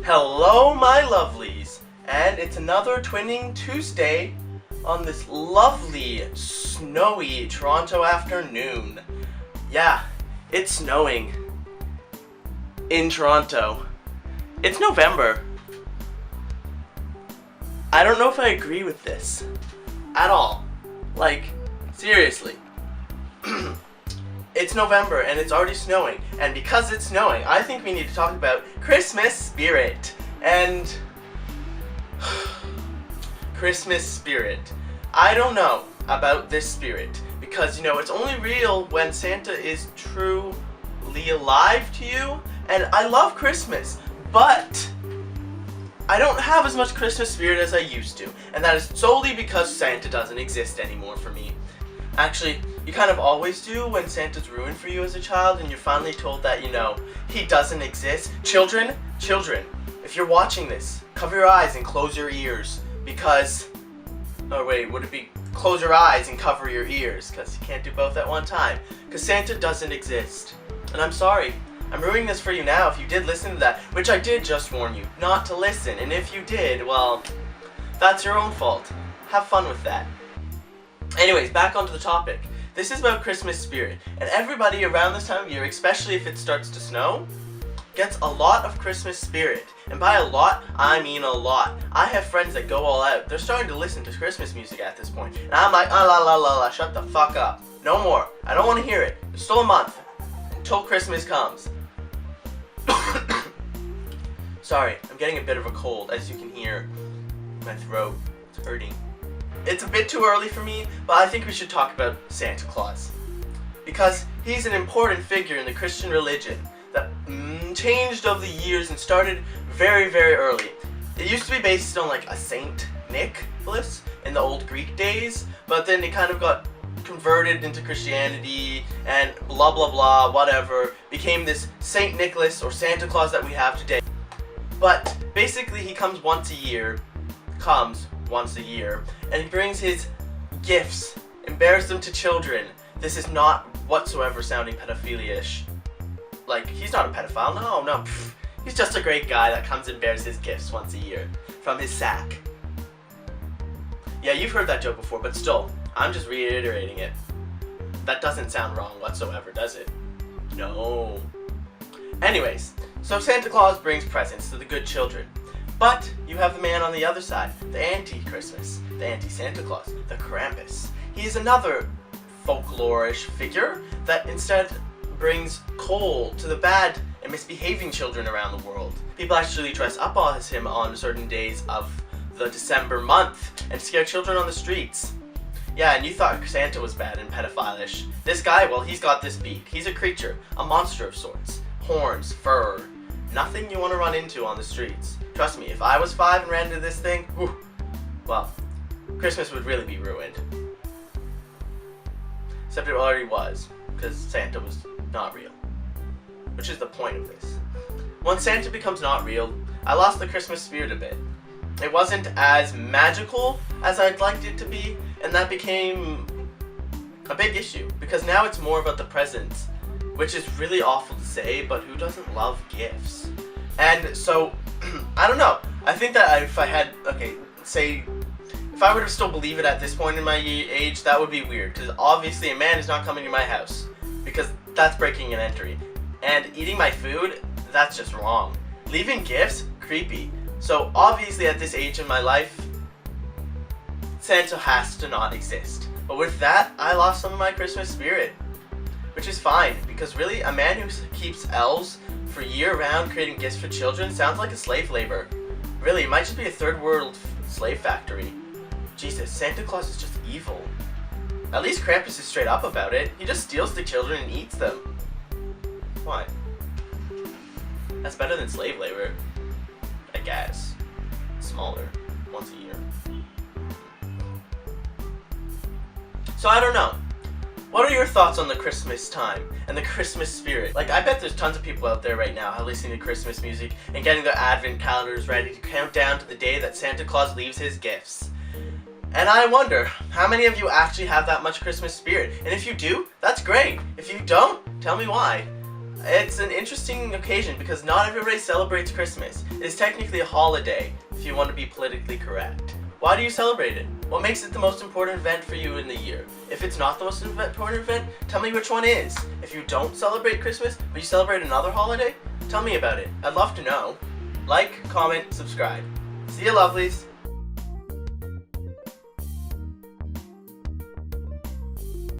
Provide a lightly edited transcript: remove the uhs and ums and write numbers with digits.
Hello, my lovelies, and it's another Twinning Tuesday on this lovely, snowy Toronto afternoon. Yeah, it's snowing in Toronto. It's November. I don't know if I agree with this at all. Like, seriously. It's November and it's already snowing, and because it's snowing, I think we need to talk about Christmas spirit. And Christmas spirit. I don't know about this spirit because, it's only real when Santa is truly alive to you, and I love Christmas, but I don't have as much Christmas spirit as I used to, and that is solely because Santa doesn't exist anymore for me. Actually, you kind of always do when Santa's ruined for you as a child and you're finally told that, he doesn't exist. Children, if you're watching this, cover your eyes and close your ears because... Oh wait, would it be close your eyes and cover your ears? Because you can't do both at one time. Because Santa doesn't exist. And I'm sorry. I'm ruining this for you now if you did listen to that, which I did just warn you not to listen. And if you did, well, that's your own fault. Have fun with that. Anyways, back onto the topic. This is about Christmas spirit, and everybody around this time of year, especially if it starts to snow, gets a lot of Christmas spirit. And by a lot, I mean a lot. I have friends that go all out. They're starting to listen to Christmas music at this point. And I'm like, la, shut the fuck up. No more. I don't want to hear it. There's still a month until Christmas comes. Sorry, I'm getting a bit of a cold, as you can hear. My throat is hurting. It's a bit too early for me, but I think we should talk about Santa Claus. Because he's an important figure in the Christian religion that changed over the years and started very, very early. It used to be based on like a Saint Nicholas in the old Greek days, but then it kind of got converted into Christianity and blah blah blah, whatever, became this Saint Nicholas or Santa Claus that we have today. But basically he comes once a year, and he brings his gifts and bears them to children. This is not whatsoever sounding pedophilia-ish. Like, he's not a pedophile, no. He's just a great guy that comes and bears his gifts once a year from his sack. Yeah, you've heard that joke before, but still, I'm just reiterating it. That doesn't sound wrong whatsoever, does it? No. Anyways, so Santa Claus brings presents to the good children. But you have the man on the other side, the anti-Christmas, the anti-Santa Claus, the Krampus. He is another folklore-ish figure that instead brings coal to the bad and misbehaving children around the world. People actually dress up as him on certain days of the December month and scare children on the streets. Yeah, and you thought Santa was bad and pedophile-ish. This guy, well, he's got this beak. He's a creature, a monster of sorts. Horns, fur, nothing you want to run into on the streets. Trust me, if I was 5 and ran into this thing, well, Christmas would really be ruined. Except it already was, because Santa was not real. Which is the point of this. Once Santa becomes not real, I lost the Christmas spirit a bit. It wasn't as magical as I'd liked it to be, and that became a big issue, because now it's more about the presents, which is really awful to say, but who doesn't love gifts? And so, I don't know. I think that if I had, if I would have still believed it at this point in my age, that would be weird. Because obviously a man is not coming to my house. Because that's breaking an entry. And eating my food, that's just wrong. Leaving gifts, creepy. So obviously at this age in my life, Santa has to not exist. But with that, I lost some of my Christmas spirit. Which is fine, because really, a man who keeps elves for year-round creating gifts for children sounds like a slave labor. Really, it might just be a third world slave factory. Jesus, Santa Claus is just evil. At least Krampus is straight up about it. He just steals the children and eats them. What? That's better than slave labor. I guess. Smaller. Once a year. So I don't know. What are your thoughts on the Christmas time and the Christmas spirit? Like, I bet there's tons of people out there right now who are listening to Christmas music and getting their advent calendars ready to count down to the day that Santa Claus leaves his gifts. And I wonder, how many of you actually have that much Christmas spirit? And if you do, that's great. If you don't, tell me why. It's an interesting occasion because not everybody celebrates Christmas. It is technically a holiday, if you want to be politically correct. Why do you celebrate it? What makes it the most important event for you in the year? If it's not the most important event, tell me which one is. If you don't celebrate Christmas, but you celebrate another holiday, tell me about it. I'd love to know. Like, comment, subscribe. See you, lovelies.